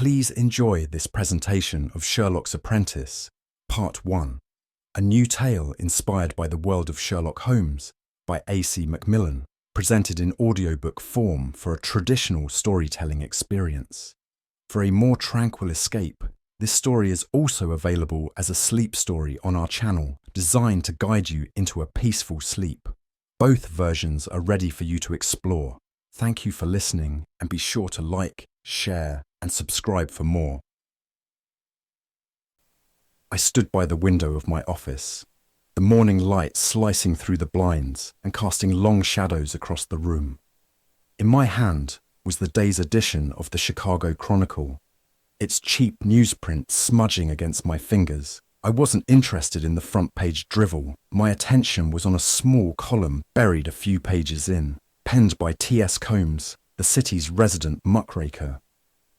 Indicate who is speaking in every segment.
Speaker 1: Please enjoy this presentation of Sherlock's Apprentice, Part 1, a new tale inspired by the world of Sherlock Holmes by A.C. Macmillan, presented in audiobook form for a traditional storytelling experience. For a more tranquil escape, this story is also available as a sleep story on our channel, designed to guide you into a peaceful sleep. Both versions are ready for you to explore. Thank you for listening, and be sure to like, share, and subscribe for more. I stood by the window of my office, the morning light slicing through the blinds and casting long shadows across the room. In my hand was the day's edition of the Chicago Chronicle, its cheap newsprint smudging against my fingers. I wasn't interested in the front page drivel. My attention was on a small column buried a few pages in, penned by T.S. Holmes, the city's resident muckraker.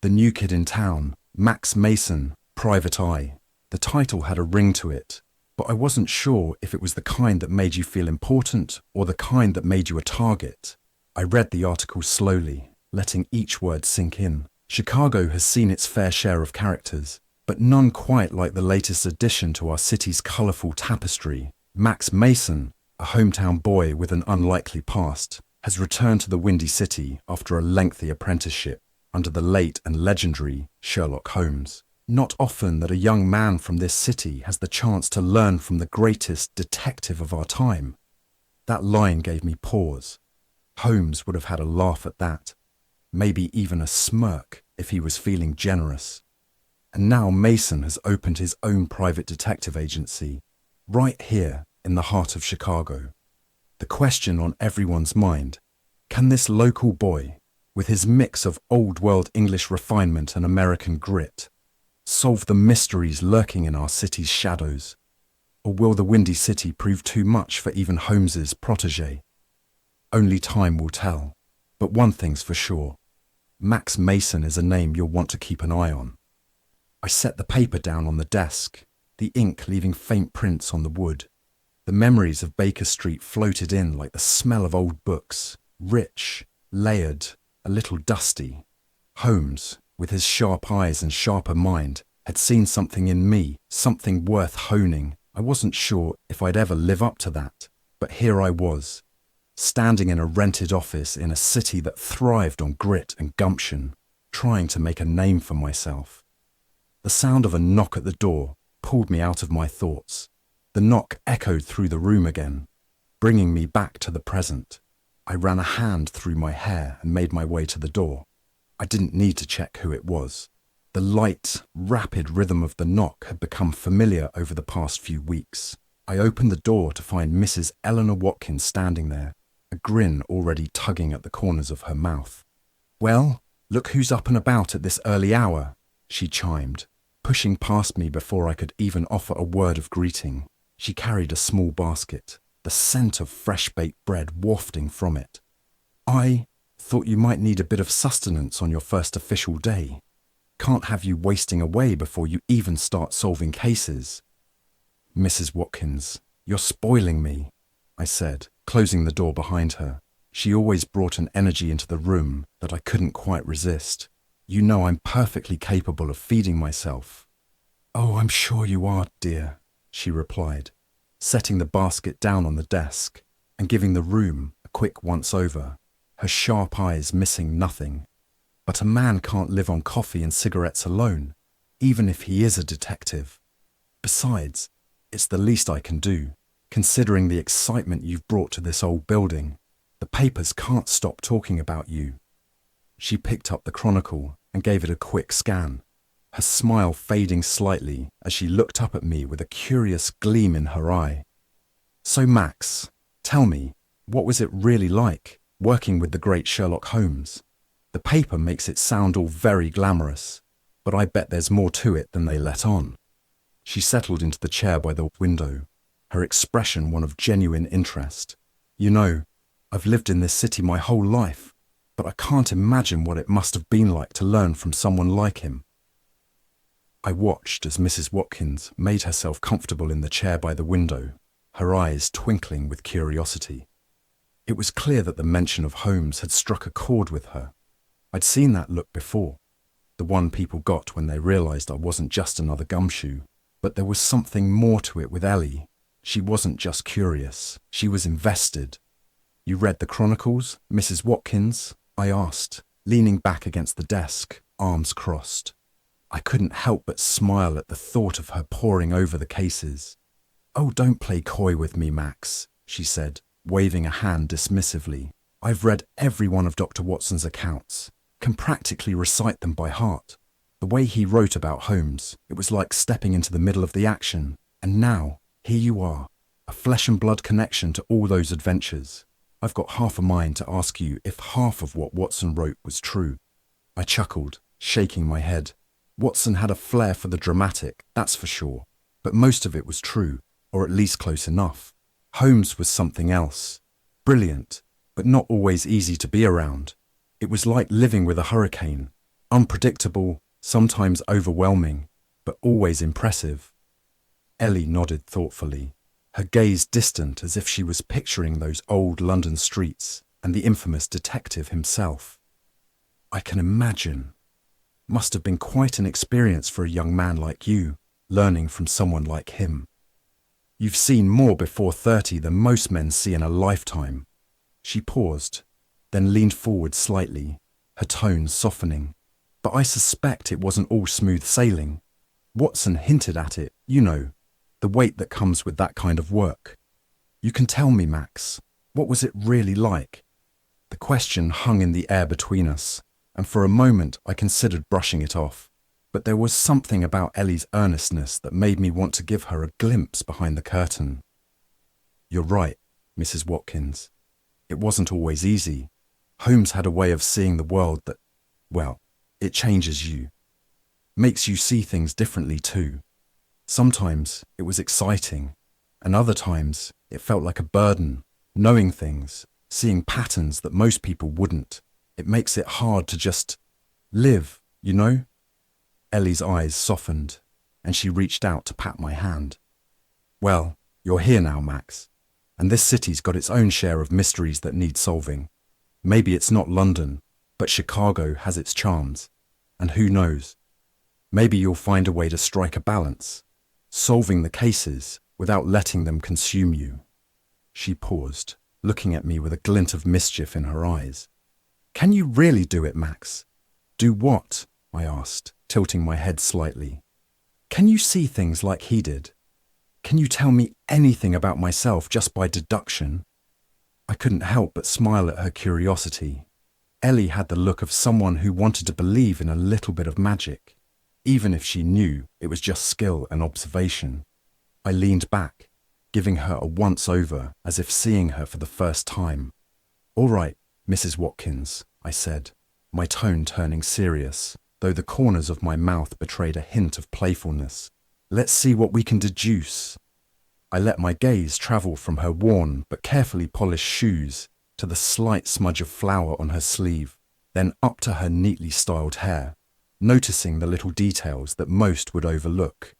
Speaker 1: The new kid in town, Max Mason, Private Eye. The title had a ring to it, but I wasn't sure if it was the kind that made you feel important or the kind that made you a target. I read the article slowly, letting each word sink in. Chicago has seen its fair share of characters, but none quite like the latest addition to our city's colourful tapestry. Max Mason, a hometown boy with an unlikely past, has returned to the Windy City after a lengthy apprenticeship under the late and legendary Sherlock Holmes. Not often that a young man from this city has the chance to learn from the greatest detective of our time. That line gave me pause. Holmes would have had a laugh at that, maybe even a smirk if he was feeling generous. And now Mason has opened his own private detective agency, right here in the heart of Chicago. The question on everyone's mind: can this local boy, with his mix of old-world English refinement and American grit, solve the mysteries lurking in our city's shadows? Or will the Windy City prove too much for even Holmes's protégé? Only time will tell. But one thing's for sure: Max Mason is a name you'll want to keep an eye on. I set the paper down on the desk, the ink leaving faint prints on the wood. The memories of Baker Street floated in like the smell of old books, rich, layered, a little dusty. Holmes, with his sharp eyes and sharper mind, had seen something in me, something worth honing. I wasn't sure if I'd ever live up to that, but here I was, standing in a rented office in a city that thrived on grit and gumption, trying to make a name for myself. The sound of a knock at the door pulled me out of my thoughts. The knock echoed through the room again, bringing me back to the present. I ran a hand through my hair and made my way to the door. I didn't need to check who it was. The light, rapid rhythm of the knock had become familiar over the past few weeks. I opened the door to find Mrs. Eleanor Watkins standing there, a grin already tugging at the corners of her mouth. "Well, look who's up and about at this early hour," she chimed, pushing past me before I could even offer a word of greeting. She carried a small basket, the scent of fresh-baked bread wafting from it. "I thought you might need a bit of sustenance on your first official day. Can't have you wasting away before you even start solving cases." "Mrs. Watkins, you're spoiling me," I said, closing the door behind her. She always brought an energy into the room that I couldn't quite resist. "You know I'm perfectly capable of feeding myself." "Oh, I'm sure you are, dear," she replied, setting the basket down on the desk and giving the room a quick once-over, her sharp eyes missing nothing. "But a man can't live on coffee and cigarettes alone, even if he is a detective. Besides, it's the least I can do, considering the excitement you've brought to this old building. The papers can't stop talking about you." She picked up the Chronicle and gave it a quick scan, her smile fading slightly as she looked up at me with a curious gleam in her eye. "So Max, tell me, what was it really like, working with the great Sherlock Holmes? The paper makes it sound all very glamorous, but I bet there's more to it than they let on." She settled into the chair by the window, her expression one of genuine interest. "You know, I've lived in this city my whole life, but I can't imagine what it must have been like to learn from someone like him." I watched as Mrs. Watkins made herself comfortable in the chair by the window, her eyes twinkling with curiosity. It was clear that the mention of Holmes had struck a chord with her. I'd seen that look before. the one people got when they realized I wasn't just another gumshoe. But there was something more to it with Ellie. She wasn't just curious, she was invested. "You read the Chronicles, Mrs. Watkins?" I asked, leaning back against the desk, arms crossed. I couldn't help but smile at the thought of her poring over the cases. "Oh, don't play coy with me, Max," she said, waving a hand dismissively. "I've read every one of Dr. Watson's accounts, can practically recite them by heart. The way he wrote about Holmes, it was like stepping into the middle of the action. And now, here you are, a flesh and blood connection to all those adventures. I've got half a mind to ask you if half of what Watson wrote was true." I chuckled, shaking my head. Watson had a flair for the dramatic, that's for sure, but most of it was true, or at least close enough. Holmes was something else. Brilliant, but not always easy to be around. It was like living with a hurricane, unpredictable, sometimes overwhelming, but always impressive. Ellie nodded thoughtfully, her gaze distant as if she was picturing those old London streets and the infamous detective himself. "I can imagine. Must have been quite an experience for a young man like you, learning from someone like him. You've seen more before 30 than most men see in a lifetime." She paused, then leaned forward slightly, her tone softening. "But I suspect it wasn't all smooth sailing. Watson hinted at it, you know, the weight that comes with that kind of work. You can tell me, Max, what was it really like?" The question hung in the air between us, and for a moment I considered brushing it off. But there was something about Ellie's earnestness that made me want to give her a glimpse behind the curtain. "You're right, Mrs. Watkins. It wasn't always easy. Holmes had a way of seeing the world that, well, it changes you. Makes you see things differently too. Sometimes it was exciting, and other times it felt like a burden, knowing things, seeing patterns that most people wouldn't. It makes it hard to just live, you know?" Ellie's eyes softened, and she reached out to pat my hand. "Well, you're here now, Max, and this city's got its own share of mysteries that need solving. Maybe it's not London, but Chicago has its charms, and who knows? Maybe you'll find a way to strike a balance, solving the cases without letting them consume you." She paused, looking at me with a glint of mischief in her eyes. "Can you really do it, Max?" "Do what?" I asked, tilting my head slightly. "Can you see things like he did? Can you tell me anything about myself just by deduction?" I couldn't help but smile at her curiosity. Ellie had the look of someone who wanted to believe in a little bit of magic, even if she knew it was just skill and observation. I leaned back, giving her a once-over as if seeing her for the first time. "All right, Mrs. Watkins," I said, my tone turning serious, though the corners of my mouth betrayed a hint of playfulness. "Let's see what we can deduce." I let my gaze travel from her worn but carefully polished shoes to the slight smudge of flour on her sleeve, then up to her neatly styled hair, noticing the little details that most would overlook.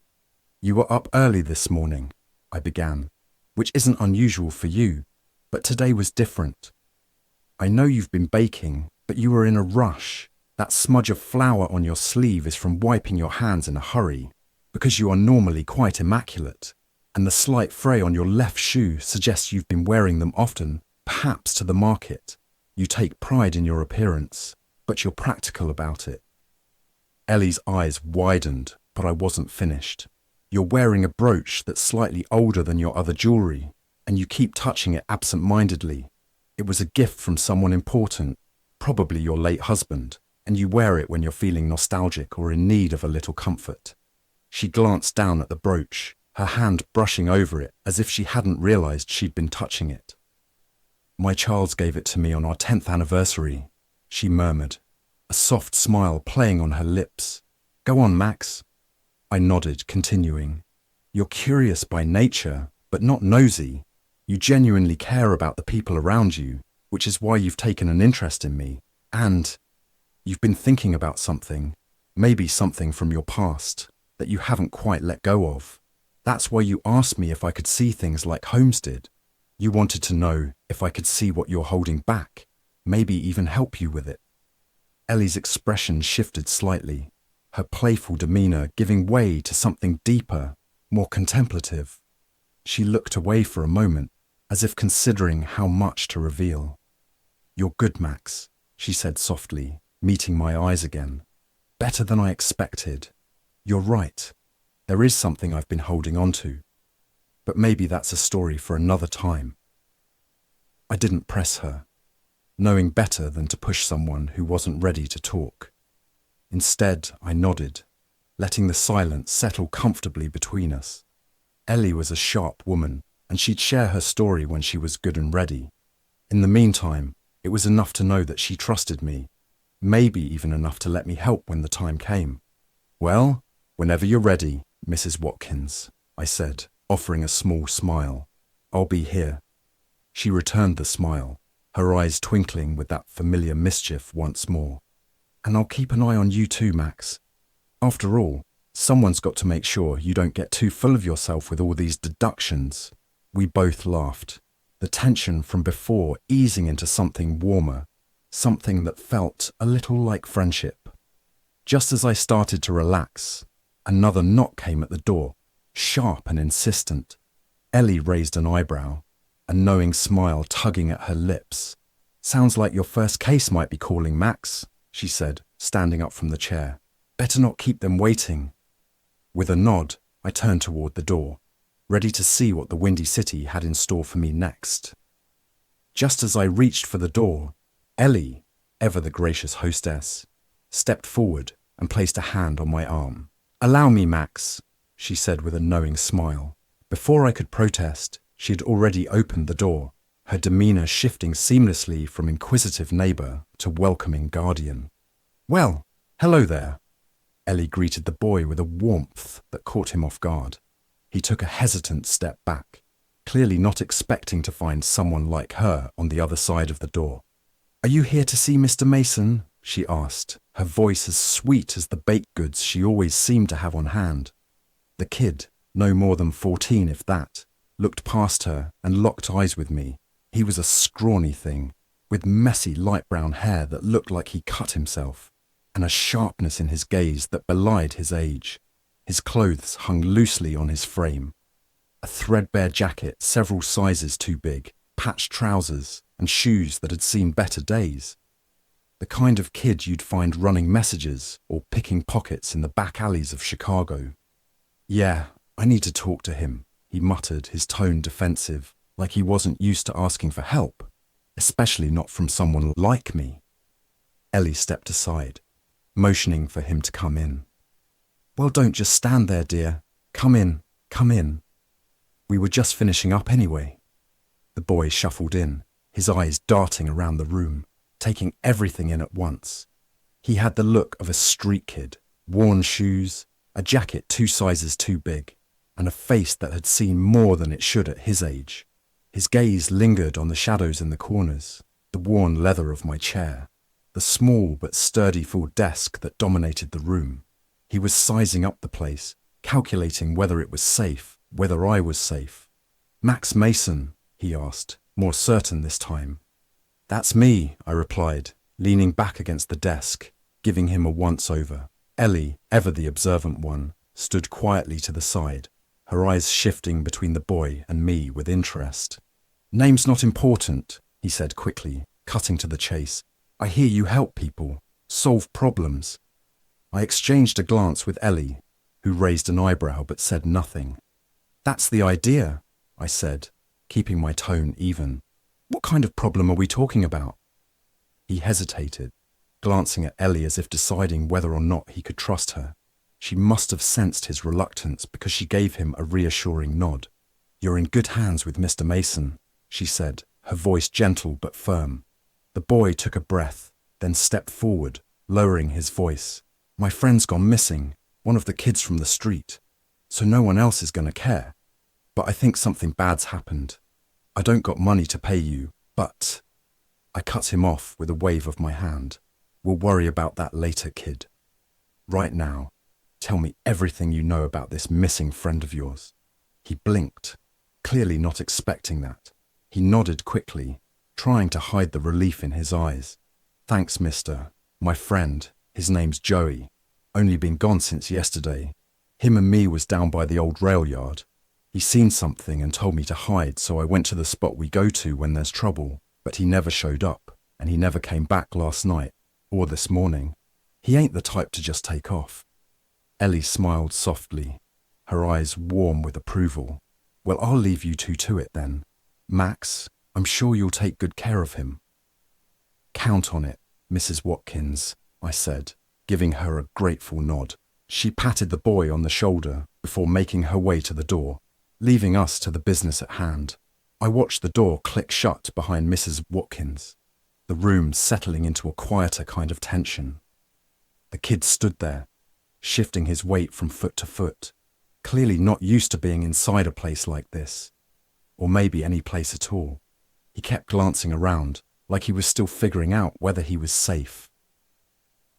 Speaker 1: "You were up early this morning," I began, "which isn't unusual for you, but today was different. I know you've been baking, but you were in a rush. That smudge of flour on your sleeve is from wiping your hands in a hurry, because you are normally quite immaculate, and the slight fray on your left shoe suggests you've been wearing them often, perhaps to the market. You take pride in your appearance, but you're practical about it." Ellie's eyes widened, but I wasn't finished. "You're wearing a brooch that's slightly older than your other jewelry, and you keep touching it absent-mindedly. It was a gift from someone important, probably your late husband, and you wear it when you're feeling nostalgic or in need of a little comfort." She glanced down at the brooch, her hand brushing over it as if she hadn't realized she'd been touching it. "My Charles gave it to me on our 10th anniversary," she murmured, a soft smile playing on her lips. "Go on, Max." I nodded, continuing. "You're curious by nature, but not nosy. You genuinely care about the people around you, which is why you've taken an interest in me. And you've been thinking about something, maybe something from your past, that you haven't quite let go of. That's why you asked me if I could see things like Holmes did. You wanted to know if I could see what you're holding back, maybe even help you with it." Ellie's expression shifted slightly, her playful demeanour giving way to something deeper, more contemplative. She looked away for a moment, as if considering how much to reveal. "You're good, Max," she said softly, meeting my eyes again. "Better than I expected. You're right. There is something I've been holding on to. But maybe that's a story for another time." I didn't press her, knowing better than to push someone who wasn't ready to talk. Instead, I nodded, letting the silence settle comfortably between us. Ellie was a sharp woman, and she'd share her story when she was good and ready. In the meantime, it was enough to know that she trusted me, maybe even enough to let me help when the time came. "Well, whenever you're ready, Mrs. Watkins," I said, offering a small smile. "I'll be here." She returned the smile, her eyes twinkling with that familiar mischief once more. "And I'll keep an eye on you too, Max. After all, someone's got to make sure you don't get too full of yourself with all these deductions." We both laughed, the tension from before easing into something warmer, something that felt a little like friendship. Just as I started to relax, another knock came at the door, sharp and insistent. Ellie raised an eyebrow, a knowing smile tugging at her lips. "Sounds like your first case might be calling, Max," she said, standing up from the chair. "Better not keep them waiting." With a nod, I turned toward the door, ready to see what the Windy City had in store for me next. Just as I reached for the door, Ellie, ever the gracious hostess, stepped forward and placed a hand on my arm. "Allow me, Max," she said with a knowing smile. Before I could protest, she had already opened the door, her demeanour shifting seamlessly from inquisitive neighbour to welcoming guardian. "Well, hello there." Ellie greeted the boy with a warmth that caught him off guard. He took a hesitant step back, clearly not expecting to find someone like her on the other side of the door. "Are you here to see Mr. Mason?" she asked, her voice as sweet as the baked goods she always seemed to have on hand. The kid, no more than 14 if that, looked past her and locked eyes with me. He was a scrawny thing, with messy light brown hair that looked like he cut himself, and a sharpness in his gaze that belied his age. His clothes hung loosely on his frame. A threadbare jacket several sizes too big, patched trousers, and shoes that had seen better days. The kind of kid you'd find running messages or picking pockets in the back alleys of Chicago. "Yeah, I need to talk to him," he muttered, his tone defensive, like he wasn't used to asking for help, especially not from someone like me. Ellie stepped aside, motioning for him to come in. "Well, don't just stand there, dear. Come in, come in. We were just finishing up anyway." The boy shuffled in, his eyes darting around the room, taking everything in at once. He had the look of a street kid, worn shoes, a jacket 2 sizes too big, and a face that had seen more than it should at his age. His gaze lingered on the shadows in the corners, the worn leather of my chair, the small but sturdy full desk that dominated the room. He was sizing up the place, calculating whether it was safe, whether I was safe. "Max Mason?" he asked, more certain this time. "That's me," I replied, leaning back against the desk, giving him a once-over. Ellie, ever the observant one, stood quietly to the side, her eyes shifting between the boy and me with interest. "Name's not important," he said quickly, cutting to the chase. "I hear you help people, solve problems." I exchanged a glance with Ellie, who raised an eyebrow but said nothing. "That's the idea," I said, keeping my tone even. "What kind of problem are we talking about?" He hesitated, glancing at Ellie as if deciding whether or not he could trust her. She must have sensed his reluctance because she gave him a reassuring nod. "You're in good hands with Mr. Mason," she said, her voice gentle but firm. The boy took a breath, then stepped forward, lowering his voice. "My friend's gone missing, one of the kids from the street, so no one else is going to care. But I think something bad's happened. I don't got money to pay you, but..." I cut him off with a wave of my hand. "We'll worry about that later, kid. Right now, tell me everything you know about this missing friend of yours." He blinked, clearly not expecting that. He nodded quickly, trying to hide the relief in his eyes. "Thanks, mister. My friend, his name's Joey. Only been gone since yesterday. Him and me was down by the old rail yard. He seen something and told me to hide, so I went to the spot we go to when there's trouble, but he never showed up, and he never came back last night, or this morning. He ain't the type to just take off. Ellie smiled softly, her eyes warm with approval. Well, I'll leave you two to it then. Max, I'm sure you'll take good care of him. Count on it, Mrs. Watkins, I said, giving her a grateful nod. She patted the boy on the shoulder before making her way to the door, leaving us to the business at hand. I watched the door click shut behind Mrs. Watkins, the room settling into a quieter kind of tension. The kid stood there, shifting his weight from foot to foot, clearly not used to being inside a place like this, or maybe any place at all. He kept glancing around, like he was still figuring out whether he was safe.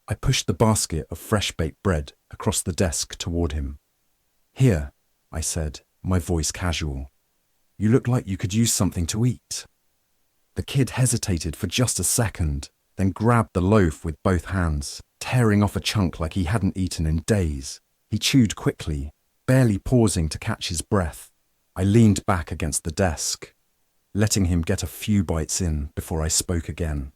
Speaker 1: I pushed the basket of fresh-baked bread across the desk toward him. Here, I said, my voice casual. You look like you could use something to eat. The kid hesitated for just a second, then grabbed the loaf with both hands, tearing off a chunk like he hadn't eaten in days. He chewed quickly, barely pausing to catch his breath. I leaned back against the desk, letting him get a few bites in before I spoke again.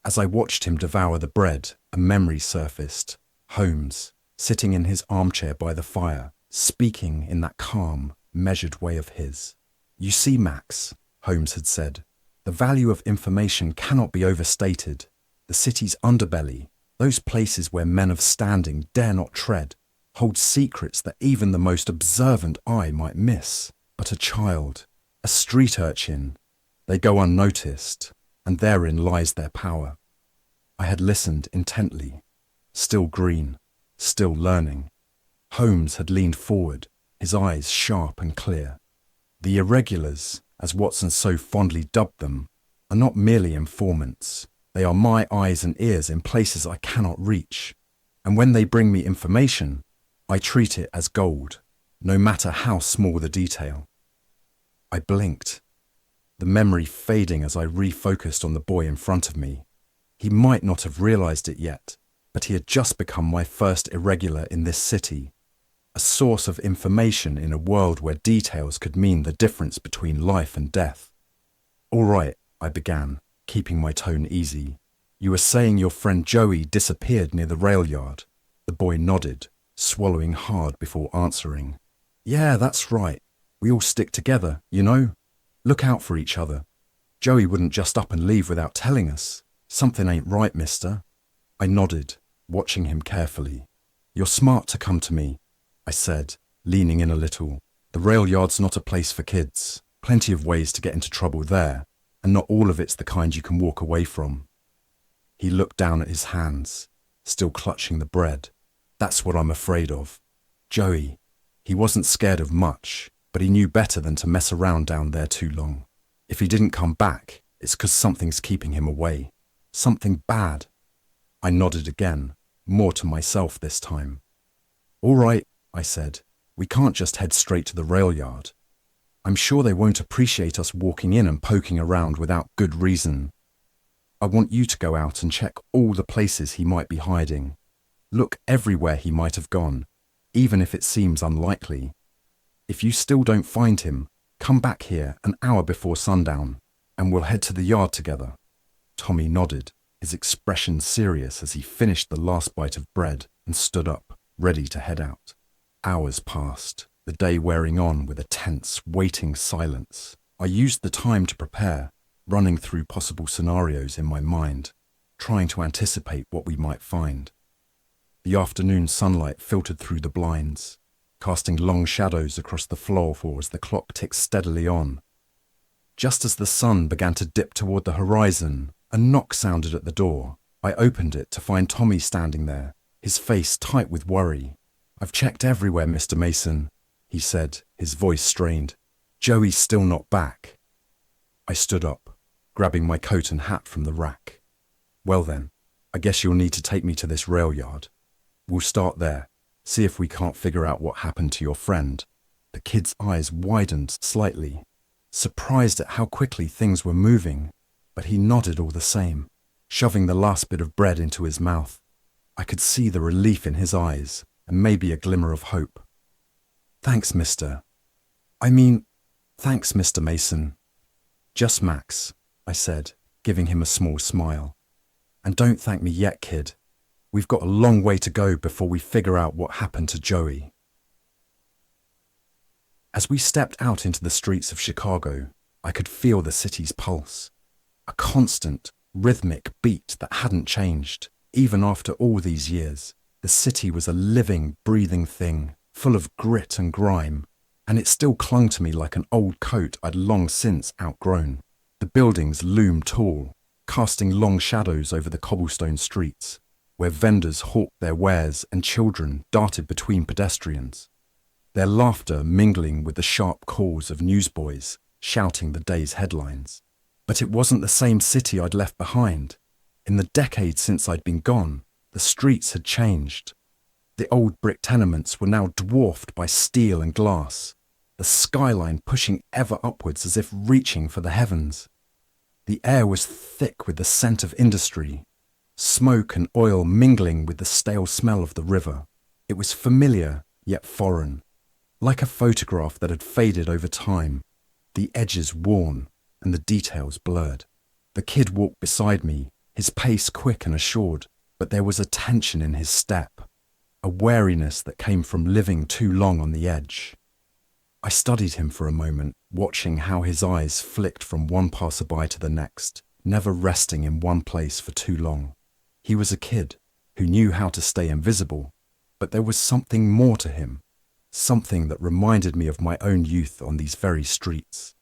Speaker 1: As I watched him devour the bread, a memory surfaced. Holmes, sitting in his armchair by the fire, speaking in that calm, measured way of his. You see, Max, Holmes had said, the value of information cannot be overstated. The city's underbelly, those places where men of standing dare not tread, hold secrets that even the most observant eye might miss. But a child, a street urchin, they go unnoticed, and therein lies their power. I had listened intently, still green, still learning. Holmes had leaned forward, his eyes sharp and clear. The irregulars, as Watson so fondly dubbed them, are not merely informants. They are my eyes and ears in places I cannot reach. And when they bring me information, I treat it as gold, no matter how small the detail. I blinked, the memory fading as I refocused on the boy in front of me. He might not have realized it yet, but he had just become my first irregular in this city, a source of information in a world where details could mean the difference between life and death. All right, I began, keeping my tone easy. You were saying your friend Joey disappeared near the rail yard. The boy nodded, swallowing hard before answering. Yeah, that's right. We all stick together, you know? Look out for each other. Joey wouldn't just up and leave without telling us. Something ain't right, mister. I nodded, watching him carefully. You're smart to come to me, I said, leaning in a little. The rail yard's not a place for kids. Plenty of ways to get into trouble there, and not all of it's the kind you can walk away from. He looked down at his hands, still clutching the bread. That's what I'm afraid of. Joey, he wasn't scared of much, but he knew better than to mess around down there too long. If he didn't come back, it's 'cause something's keeping him away. Something bad. I nodded again, more to myself this time. All right, I said. We can't just head straight to the rail yard. I'm sure they won't appreciate us walking in and poking around without good reason. I want you to go out and check all the places he might be hiding. Look everywhere he might have gone, even if it seems unlikely. If you still don't find him, come back here an hour before sundown, and we'll head to the yard together. Tommy nodded, his expression serious as he finished the last bite of bread and stood up, ready to head out. Hours passed, the day wearing on with a tense, waiting silence. I used the time to prepare, running through possible scenarios in my mind, trying to anticipate what we might find. The afternoon sunlight filtered through the blinds, casting long shadows across the floor as the clock ticked steadily on. Just as the sun began to dip toward the horizon, a knock sounded at the door. I opened it to find Tommy standing there, his face tight with worry. I've checked everywhere, Mr. Mason, he said, his voice strained. Joey's still not back. I stood up, grabbing my coat and hat from the rack. Well then, I guess you'll need to take me to this rail yard. We'll start there, see if we can't figure out what happened to your friend. The kid's eyes widened slightly, surprised at how quickly things were moving, but he nodded all the same. shoving the last bit of bread into his mouth. I could see the relief in his eyes and maybe a glimmer of hope. Thanks, thanks, Mr. Mason. Just Max, I said, giving him a small smile. And don't thank me yet, kid. We've got a long way to go before we figure out what happened to Joey. As we stepped out into the streets of Chicago, I could feel the city's pulse. A constant, rhythmic beat that hadn't changed, even after all these years. The city was a living, breathing thing, full of grit and grime, and it still clung to me like an old coat I'd long since outgrown. The buildings loomed tall, casting long shadows over the cobblestone streets, where vendors hawked their wares and children darted between pedestrians, their laughter mingling with the sharp calls of newsboys shouting the day's headlines. But it wasn't the same city I'd left behind. In the decades since I'd been gone, the streets had changed. The old brick tenements were now dwarfed by steel and glass, the skyline pushing ever upwards as if reaching for the heavens. The air was thick with the scent of industry, smoke and oil mingling with the stale smell of the river. It was familiar, yet foreign, like a photograph that had faded over time, the edges worn and the details blurred. The kid walked beside me, his pace quick and assured, but there was a tension in his step, a wariness that came from living too long on the edge. I studied him for a moment, watching how his eyes flicked from one passerby to the next, never resting in one place for too long. He was a kid who knew how to stay invisible, but there was something more to him, something that reminded me of my own youth on these very streets.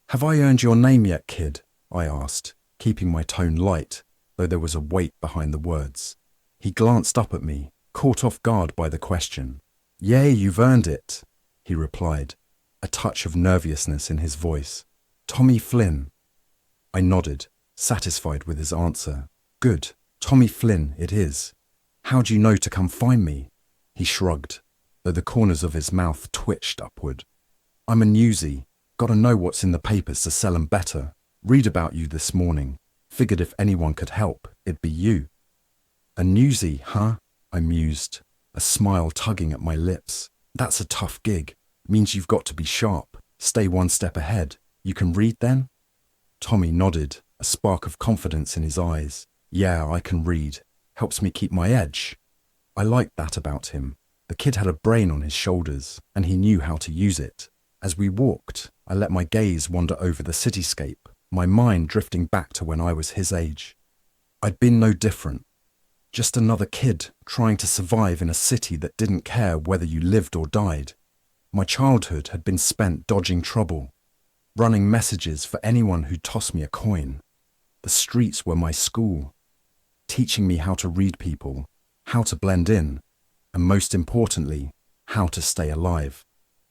Speaker 1: "Have I earned your name yet, kid?" I asked, keeping my tone light, though there was a weight behind the words. He glanced up at me, caught off guard by the question. "Yea, you've earned it," he replied, a touch of nervousness in his voice. "Tommy Flynn." I nodded, satisfied with his answer. "Good, Tommy Flynn it is. How do you know to come find me?" He shrugged, though the corners of his mouth twitched upward. "I'm a newsie. Gotta know what's in the papers to sell 'em better. Read about you this morning. Figured if anyone could help, it'd be you." "A newsie, huh?" I mused, a smile tugging at my lips. "That's a tough gig. Means you've got to be sharp, stay one step ahead. You can read then?" Tommy nodded, a spark of confidence in his eyes. "Yeah, I can read. Helps me keep my edge." I liked that about him. The kid had a brain on his shoulders, and he knew how to use it. As we walked, I let my gaze wander over the cityscape, my mind drifting back to when I was his age. I'd been no different. Just another kid trying to survive in a city that didn't care whether you lived or died. My childhood had been spent dodging trouble, running messages for anyone who'd toss me a coin. The streets were my school, teaching me how to read people, how to blend in, and most importantly, how to stay alive.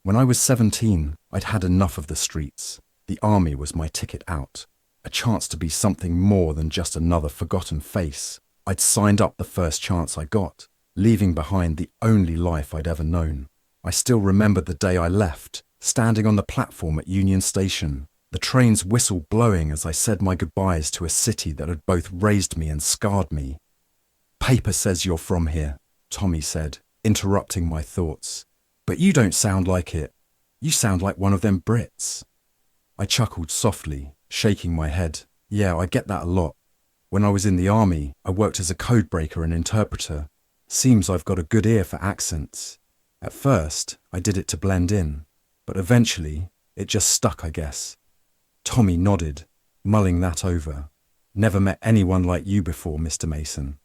Speaker 1: When I was 17, I'd had enough of the streets. The army was my ticket out, a chance to be something more than just another forgotten face. I'd signed up the first chance I got, leaving behind the only life I'd ever known. I still remember the day I left, standing on the platform at Union Station, the train's whistle blowing as I said my goodbyes to a city that had both raised me and scarred me. "Paper says you're from here," Tommy said, interrupting my thoughts. "But you don't sound like it. You sound like one of them Brits." I chuckled softly, shaking my head. "Yeah, I get that a lot. When I was in the army, I worked as a code breaker and interpreter. Seems I've got a good ear for accents. At first, I did it to blend in, but eventually, it just stuck, I guess." Tommy nodded, mulling that over. "Never met anyone like you before, Mr. Mason."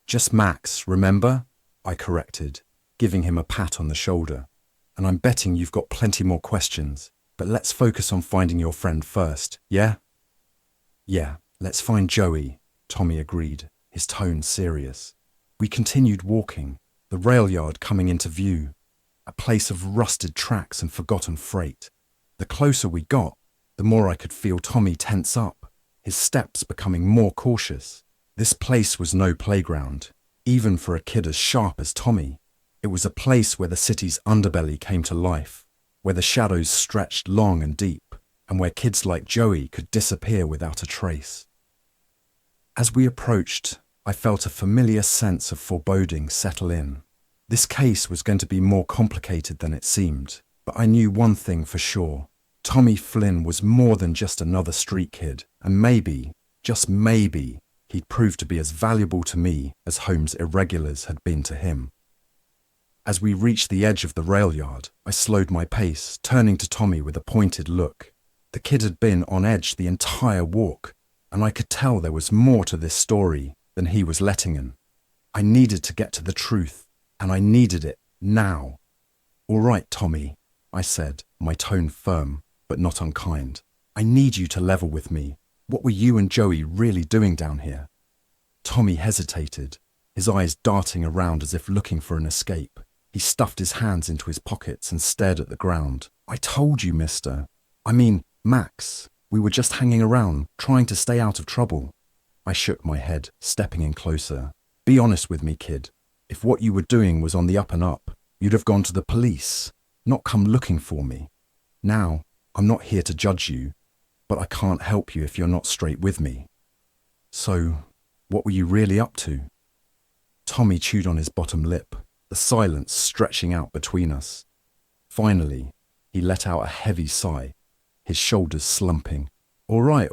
Speaker 1: "Just Max, remember?" I corrected, giving him a pat on the shoulder. "And I'm betting you've got plenty more questions, but let's focus on finding your friend first, yeah?" "Yeah, let's find Joey," Tommy agreed, his tone serious. We continued walking, the rail yard coming into view, a place of rusted tracks and forgotten freight. The closer we got, the more I could feel Tommy tense up, his steps becoming more cautious. This place was no playground, even for a kid as sharp as Tommy. It was a place where the city's underbelly came to life, where the shadows stretched long and deep, and where kids like Joey could disappear without a trace. As we approached, I felt a familiar sense of foreboding settle in. This case was going to be more complicated than it seemed, but I knew one thing for sure. Tommy Flynn was more than just another street kid, and maybe, just maybe, he'd prove to be as valuable to me as Holmes' irregulars had been to him. As we reached the edge of the rail yard, I slowed my pace, turning to Tommy with a pointed look. The kid had been on edge the entire walk, and I could tell there was more to this story than he was letting in. I needed to get to the truth, and I needed it now. "All right, Tommy," I said, my tone firm, but not unkind. "I need you to level with me. What were you and Joey really doing down here?" Tommy hesitated, his eyes darting around as if looking for an escape. He stuffed his hands into his pockets and stared at the ground. "I told you, Max, we were just hanging around, trying to stay out of trouble." I shook my head, stepping in closer. "Be honest with me, kid. If what you were doing was on the up and up, you'd have gone to the police, not come looking for me. Now, I'm not here to judge you, but I can't help you if you're not straight with me. So, what were you really up to?" Tommy chewed on his bottom lip, the silence stretching out between us. Finally, he let out a heavy sigh, his shoulders slumping. All right.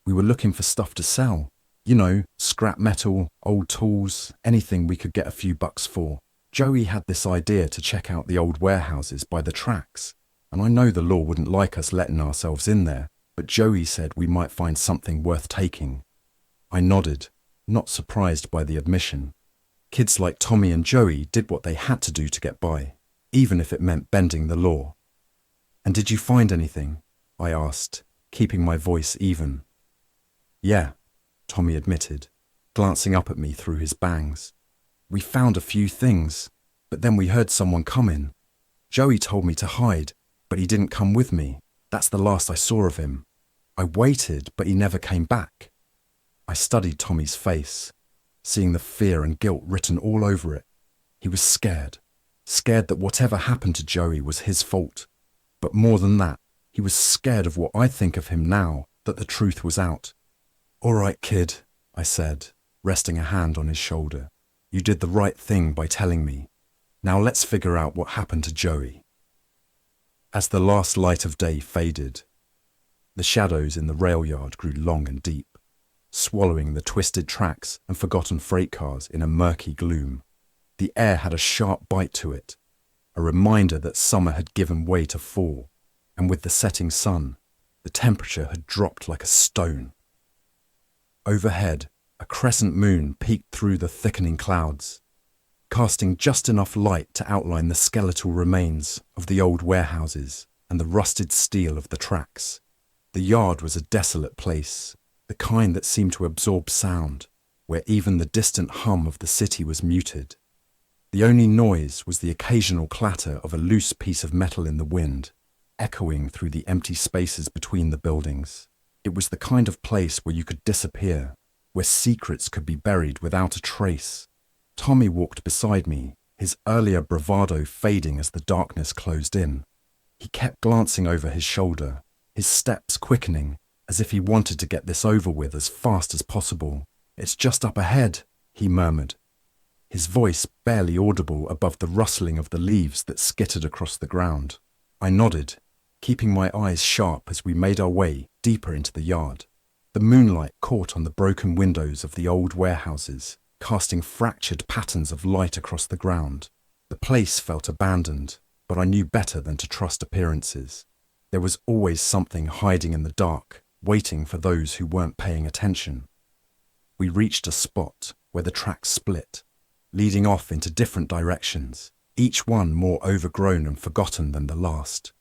Speaker 1: We were looking for stuff to sell. You know, scrap metal, old tools, anything we could get a few bucks for. Joey had this idea to check out the old warehouses by the tracks, and I know the law wouldn't like us letting ourselves in there, but Joey said we might find something worth taking." I nodded, not surprised by the admission. Kids like Tommy and Joey did what they had to do to get by, even if it meant bending the law. "And did you find anything?" I asked, keeping my voice even. "Yeah," Tommy admitted, glancing up at me through his bangs. "We found a few things, but then we heard someone coming. Joey told me to hide, but he didn't come with me. That's the last I saw of him. I waited, but he never came back." I studied Tommy's face, seeing the fear and guilt written all over it. He was scared that whatever happened to Joey was his fault. But more than that, he was scared of what I'd think of him now that the truth was out. "All right, kid," I said, resting a hand on his shoulder. "You did the right thing by telling me. Now let's figure out what happened to Joey." As the last light of day faded, the shadows in the rail yard grew long and deep, swallowing the twisted tracks and forgotten freight cars in a murky gloom. The air had a sharp bite to it, a reminder that summer had given way to fall, and with the setting sun, the temperature had dropped like a stone. Overhead, a crescent moon peeked through the thickening clouds, casting just enough light to outline the skeletal remains of the old warehouses and the rusted steel of the tracks. The yard was a desolate place, the kind that seemed to absorb sound, where even the distant hum of the city was muted. The only noise was the occasional clatter of a loose piece of metal in the wind, echoing through the empty spaces between the buildings. It was the kind of place where you could disappear, where secrets could be buried without a trace. Tommy walked beside me, his earlier bravado fading as the darkness closed in. He kept glancing over his shoulder, his steps quickening, as if he wanted to get this over with as fast as possible. "It's just up ahead," he murmured, his voice barely audible above the rustling of the leaves that skittered across the ground. I nodded, keeping my eyes sharp as we made our way deeper into the yard. The moonlight caught on the broken windows of the old warehouses, casting fractured patterns of light across the ground. The place felt abandoned, but I knew better than to trust appearances. There was always something hiding in the dark, waiting for those who weren't paying attention. We reached a spot where the tracks split, leading off into different directions, each one more overgrown and forgotten than the last.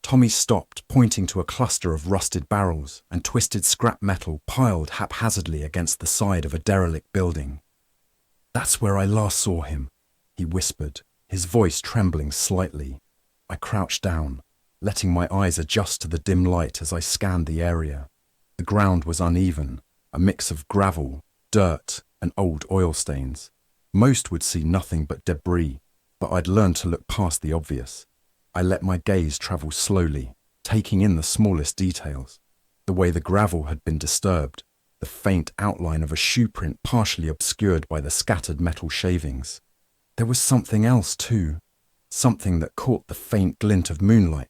Speaker 1: Tommy stopped, pointing to a cluster of rusted barrels and twisted scrap metal piled haphazardly against the side of a derelict building. "That's where I last saw him," he whispered, his voice trembling slightly. I crouched down, letting my eyes adjust to the dim light as I scanned the area. The ground was uneven, a mix of gravel, dirt, and old oil stains. Most would see nothing but debris, but I'd learned to look past the obvious. I let my gaze travel slowly, taking in the smallest details. The way the gravel had been disturbed, the faint outline of a shoe print partially obscured by the scattered metal shavings. There was something else too, something that caught the faint glint of moonlight.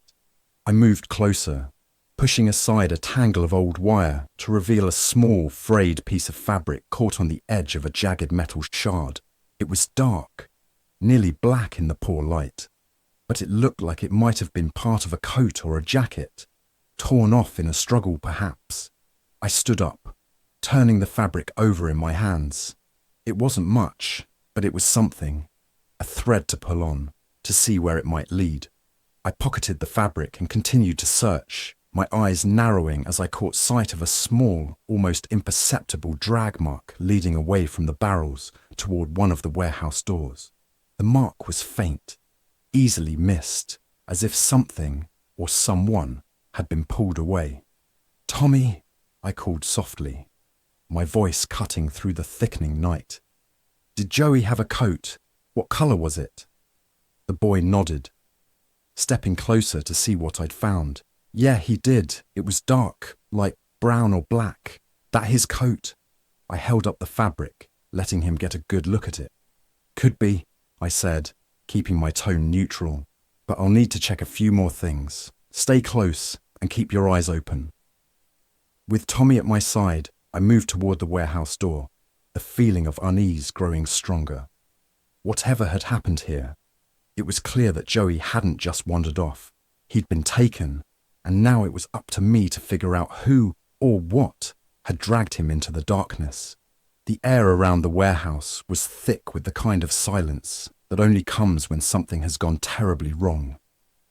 Speaker 1: I moved closer, pushing aside a tangle of old wire to reveal a small, frayed piece of fabric caught on the edge of a jagged metal shard. It was dark, nearly black in the poor light, but it looked like it might have been part of a coat or a jacket, torn off in a struggle perhaps. I stood up, turning the fabric over in my hands. It wasn't much, but it was something, a thread to pull on, to see where it might lead. I pocketed the fabric and continued to search, my eyes narrowing as I caught sight of a small, almost imperceptible drag mark leading away from the barrels toward one of the warehouse doors. The mark was faint, easily missed, as if something or someone had been pulled away. "Tommy," I called softly, my voice cutting through the thickening night. "Did Joey have a coat? What colour was it?" The boy nodded, stepping closer to see what I'd found. "Yeah, he did. It was dark, like brown or black. That his coat." I held up the fabric, letting him get a good look at it. "Could be," I said, keeping my tone neutral, "but I'll need to check a few more things. Stay close and keep your eyes open." With Tommy at my side, I moved toward the warehouse door, the feeling of unease growing stronger. Whatever had happened here, it was clear that Joey hadn't just wandered off. He'd been taken, and now it was up to me to figure out who or what had dragged him into the darkness. The air around the warehouse was thick with the kind of silence that only comes when something has gone terribly wrong.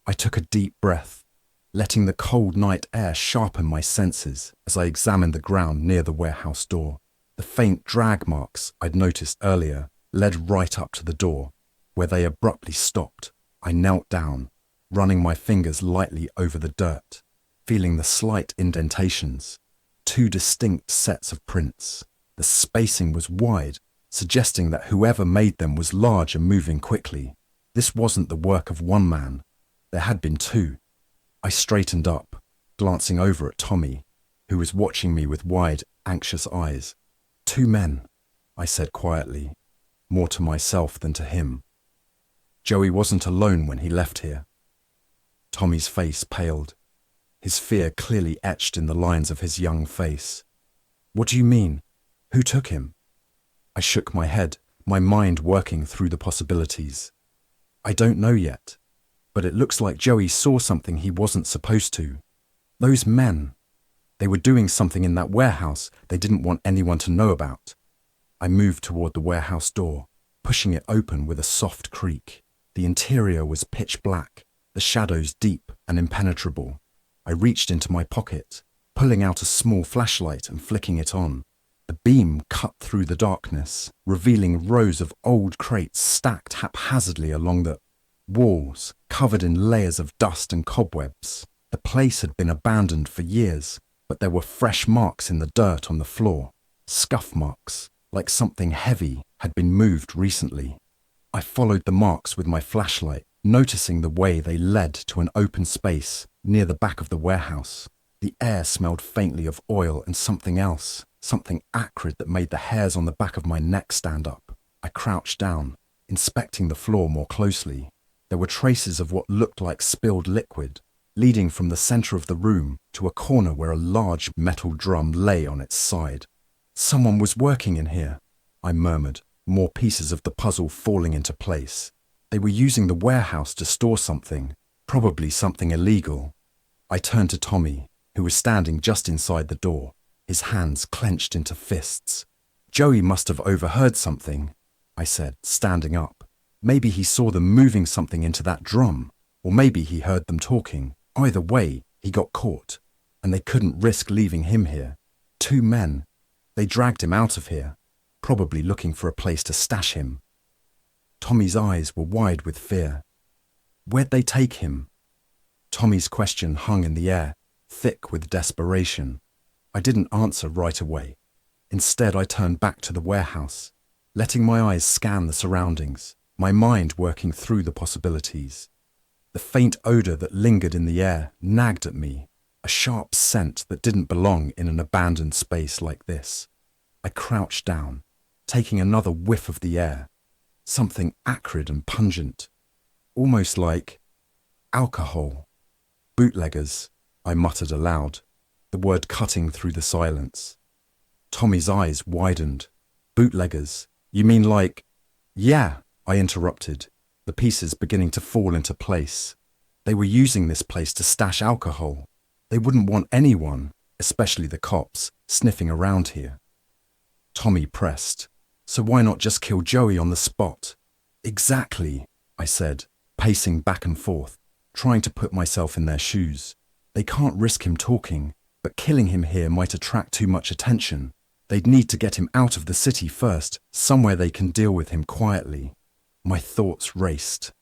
Speaker 1: I took a deep breath, letting the cold night air sharpen my senses as I examined the ground near the warehouse door. The faint drag marks I'd noticed earlier led right up to the door, where they abruptly stopped. I knelt down, running my fingers lightly over the dirt, feeling the slight indentations. 2 distinct sets of prints. The spacing was wide, suggesting that whoever made them was large and moving quickly. This wasn't the work of one man. There had been 2. I straightened up, glancing over at Tommy, who was watching me with wide, anxious eyes. 2 men, I said quietly, more to myself than to him. Joey wasn't alone when he left here. Tommy's face paled, his fear clearly etched in the lines of his young face. "What do you mean? Who took him?" I shook my head, my mind working through the possibilities. "I don't know yet, but it looks like Joey saw something he wasn't supposed to. Those men, they were doing something in that warehouse they didn't want anyone to know about." I moved toward the warehouse door, pushing it open with a soft creak. The interior was pitch black, the shadows deep and impenetrable. I reached into my pocket, pulling out a small flashlight and flicking it on. The beam cut through the darkness, revealing rows of old crates stacked haphazardly along the walls, covered in layers of dust and cobwebs. The place had been abandoned for years, but there were fresh marks in the dirt on the floor, scuff marks, like something heavy had been moved recently. I followed the marks with my flashlight, noticing the way they led to an open space near the back of the warehouse. The air smelled faintly of oil and something else, something acrid that made the hairs on the back of my neck stand up. I crouched down, inspecting the floor more closely. There were traces of what looked like spilled liquid, leading from the center of the room to a corner where a large metal drum lay on its side. "Someone was working in here," I murmured, more pieces of the puzzle falling into place. They were using the warehouse to store something, probably something illegal. I turned to Tommy, who was standing just inside the door, his hands clenched into fists. "Joey must have overheard something," I said, standing up. "Maybe he saw them moving something into that drum, or maybe he heard them talking. Either way, he got caught, and they couldn't risk leaving him here. 2 men. They dragged him out of here, probably looking for a place to stash him." Tommy's eyes were wide with fear. "Where'd they take him?" Tommy's question hung in the air, thick with desperation. I didn't answer right away. Instead, I turned back to the warehouse, letting my eyes scan the surroundings, my mind working through the possibilities. The faint odor that lingered in the air nagged at me, a a sharp scent that didn't belong in an abandoned space like this. I crouched down, taking another whiff of the air, something acrid and pungent, almost like alcohol. Bootleggers, I muttered aloud, the word cutting through the silence. Tommy's eyes widened. Bootleggers? You mean like... Yeah, I interrupted, the pieces beginning to fall into place. They were using this place to stash alcohol. They wouldn't want anyone, especially the cops, sniffing around here. Tommy pressed. So why not just kill Joey on the spot? Exactly, I said, pacing back and forth, trying to put myself in their shoes. They can't risk him talking, but killing him here might attract too much attention. They'd need to get him out of the city first, somewhere they can deal with him quietly. My thoughts raced,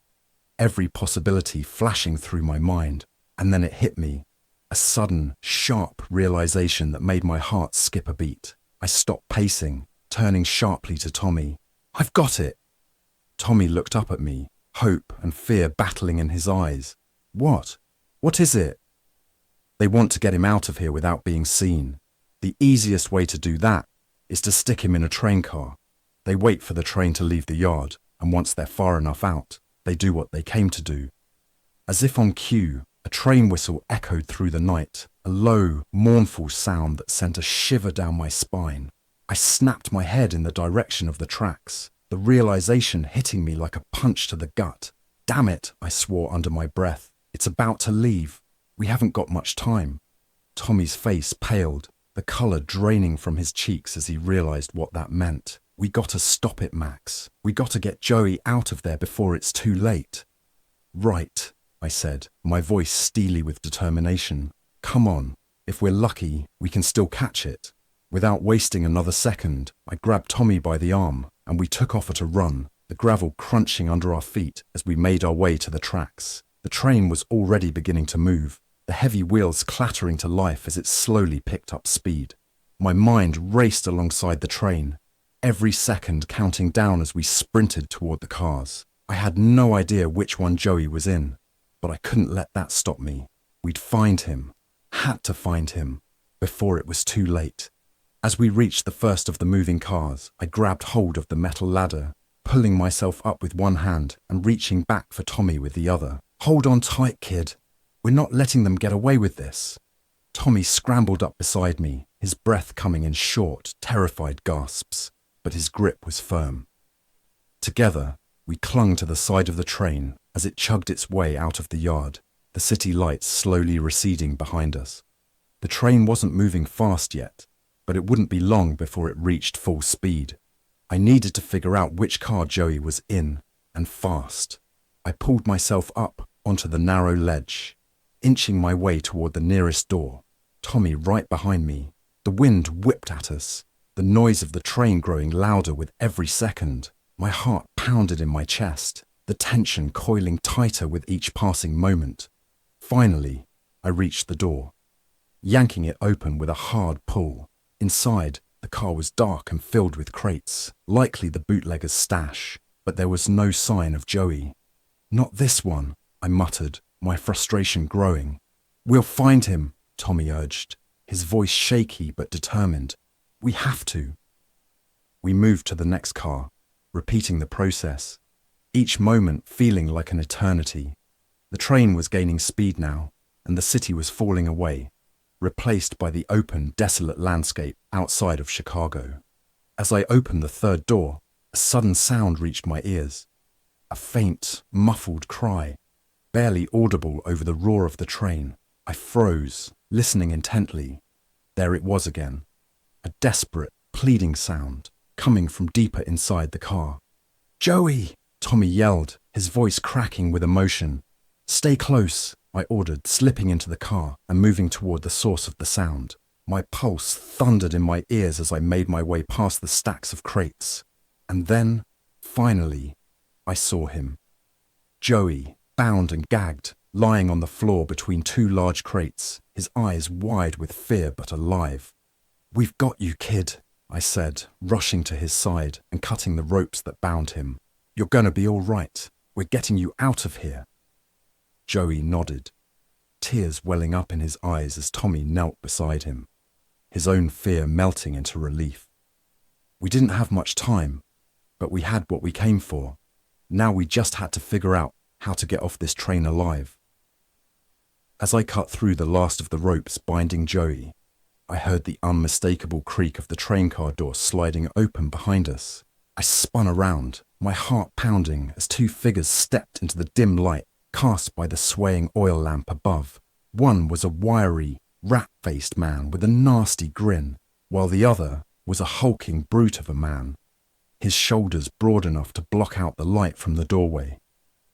Speaker 1: every possibility flashing through my mind, and then it hit me. A sudden, sharp realization that made my heart skip a beat. I stopped pacing, turning sharply to Tommy. I've got it! Tommy looked up at me, hope and fear battling in his eyes. What? What is it? They want to get him out of here without being seen. The easiest way to do that is to stick him in a train car. They wait for the train to leave the yard, and once they're far enough out, they do what they came to do. As if on cue, a train whistle echoed through the night, a low, mournful sound that sent a shiver down my spine. I snapped my head in the direction of the tracks, the realization hitting me like a punch to the gut. Damn it, I swore under my breath. It's about to leave. We haven't got much time. Tommy's face paled, the colour draining from his cheeks as he realised what that meant. We gotta stop it, Max. We gotta get Joey out of there before it's too late. Right, I said, my voice steely with determination. Come on, if we're lucky, we can still catch it. Without wasting another second, I grabbed Tommy by the arm, and we took off at a run, the gravel crunching under our feet as we made our way to the tracks. The train was already beginning to move, the heavy wheels clattering to life as it slowly picked up speed. My mind raced alongside the train, every second counting down as we sprinted toward the cars. I had no idea which one Joey was in, but I couldn't let that stop me. We'd find him, had to find him, before it was too late. As we reached the first of the moving cars, I grabbed hold of the metal ladder, pulling myself up with one hand and reaching back for Tommy with the other. Hold on tight, kid. We're not letting them get away with this. Tommy scrambled up beside me, his breath coming in short, terrified gasps, but his grip was firm. Together, we clung to the side of the train as it chugged its way out of the yard, the city lights slowly receding behind us. The train wasn't moving fast yet, but it wouldn't be long before it reached full speed. I needed to figure out which car Joey was in, and fast. I pulled myself up onto the narrow ledge, inching my way toward the nearest door, Tommy right behind me. The wind whipped at us, the noise of the train growing louder with every second. My heart pounded in my chest, the tension coiling tighter with each passing moment. Finally, I reached the door, yanking it open with a hard pull. Inside, the car was dark and filled with crates, likely the bootlegger's stash, but there was no sign of Joey. Not this one, I muttered, my frustration growing. We'll find him, Tommy urged, his voice shaky but determined. We have to. We moved to the next car, repeating the process, each moment feeling like an eternity. The train was gaining speed now, and the city was falling away, replaced by the open, desolate landscape outside of Chicago. As I opened the third door, a sudden sound reached my ears. A faint, muffled cry, barely audible over the roar of the train. I froze, listening intently. There it was again, a desperate, pleading sound, coming from deeper inside the car. "Joey!" Tommy yelled, his voice cracking with emotion. "Stay close," I ordered, slipping into the car and moving toward the source of the sound. My pulse thundered in my ears as I made my way past the stacks of crates. And then, finally, I saw him. Joey, bound and gagged, lying on the floor between two large crates, his eyes wide with fear but alive. "We've got you, kid," I said, rushing to his side and cutting the ropes that bound him. "You're gonna be all right. We're getting you out of here." Joey nodded, tears welling up in his eyes as Tommy knelt beside him, his own fear melting into relief. We didn't have much time, but we had what we came for. Now we just had to figure out how to get off this train alive. As I cut through the last of the ropes binding Joey, I heard the unmistakable creak of the train car door sliding open behind us. I spun around, my heart pounding as two figures stepped into the dim light cast by the swaying oil lamp above. One was a wiry, rat-faced man with a nasty grin, while the other was a hulking brute of a man, his shoulders broad enough to block out the light from the doorway.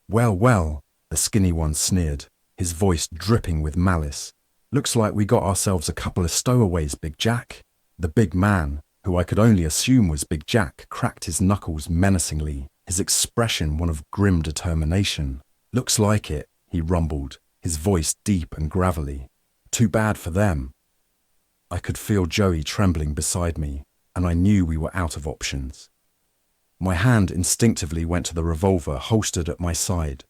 Speaker 1: "Well, well," the skinny one sneered, his voice dripping with malice. "Looks like we got ourselves a couple of stowaways, Big Jack." The big man, who I could only assume was Big Jack, cracked his knuckles menacingly, his expression one of grim determination. "Looks like it," he rumbled, his voice deep and gravelly. "Too bad for them." I could feel Joey trembling beside me, and I knew we were out of options. My hand instinctively went to the revolver holstered at my side,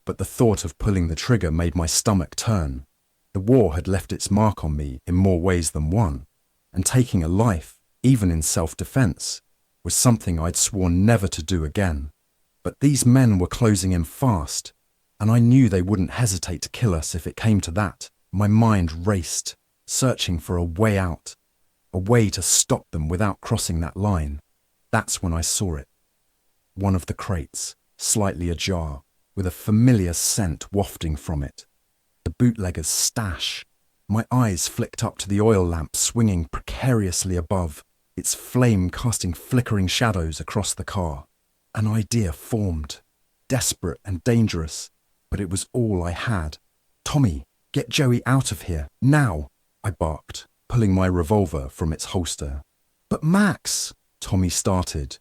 Speaker 1: but the thought of pulling the trigger made my stomach turn. The war had left its mark on me in more ways than one, and taking a life, even in self-defense, was something I'd sworn never to do again. But these men were closing in fast, and I knew they wouldn't hesitate to kill us if it came to that. My mind raced, searching for a way out, a way to stop them without crossing that line. That's when I saw it. One of the crates, slightly ajar, with a familiar scent wafting from it. The bootlegger's stash. My eyes flicked up to the oil lamp swinging precariously above, its flame casting flickering shadows across the car. An idea formed, desperate and dangerous, but it was all I had. "Tommy, get Joey out of here, now!" I barked, pulling my revolver from its holster. "But Max," Tommy started,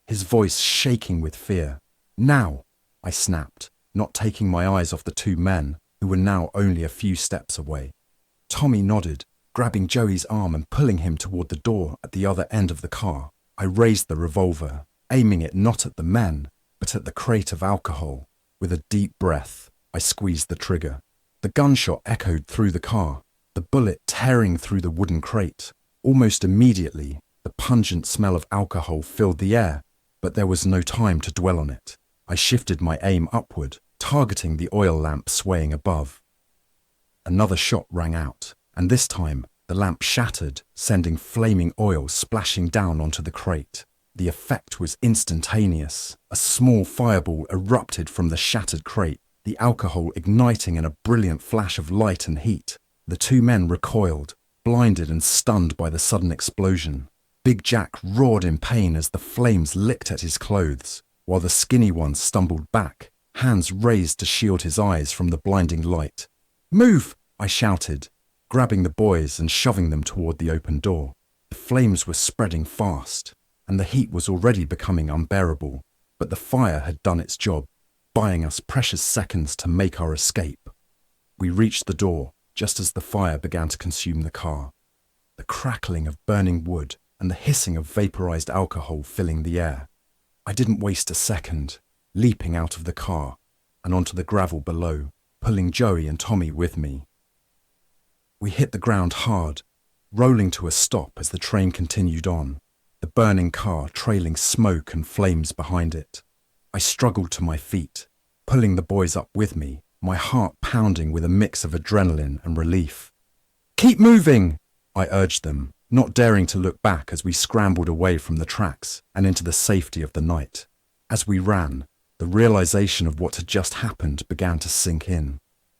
Speaker 1: his voice shaking with fear. "Now," I snapped, not taking my eyes off the two men, who were now only a few steps away. Tommy nodded, grabbing Joey's arm and pulling him toward the door at the other end of the car. I raised the revolver, aiming it not at the men, but at the crate of alcohol. With a deep breath, I squeezed the trigger. The gunshot echoed through the car, the bullet tearing through the wooden crate. Almost immediately, the pungent smell of alcohol filled the air, but there was no time to dwell on it. I shifted my aim upward, targeting the oil lamp swaying above. Another shot rang out, and this time the lamp shattered, sending flaming oil splashing down onto the crate. The effect was instantaneous. A small fireball erupted from the shattered crate, the alcohol igniting in a brilliant flash of light and heat. The two men recoiled, blinded and stunned by the sudden explosion. Big Jack roared in pain as the flames licked at his clothes, while the skinny one stumbled back, hands raised to shield his eyes from the blinding light. "Move!" I shouted, grabbing the boys and shoving them toward the open door. The flames were spreading fast, and the heat was already becoming unbearable, but the fire had done its job, buying us precious seconds to make our escape. We reached the door just as the fire began to consume the car, the crackling of burning wood and the hissing of vaporized alcohol filling the air. I didn't waste a second, leaping out of the car and onto the gravel below, pulling Joey and Tommy with me. We hit the ground hard, rolling to a stop as the train continued on, the burning car trailing smoke and flames behind it. I struggled to my feet, pulling the boys up with me, my heart pounding with a mix of adrenaline and relief. "Keep moving!" I urged them, not daring to look back as we scrambled away from the tracks and into the safety of the night. As we ran, the realization of what had just happened began to sink in.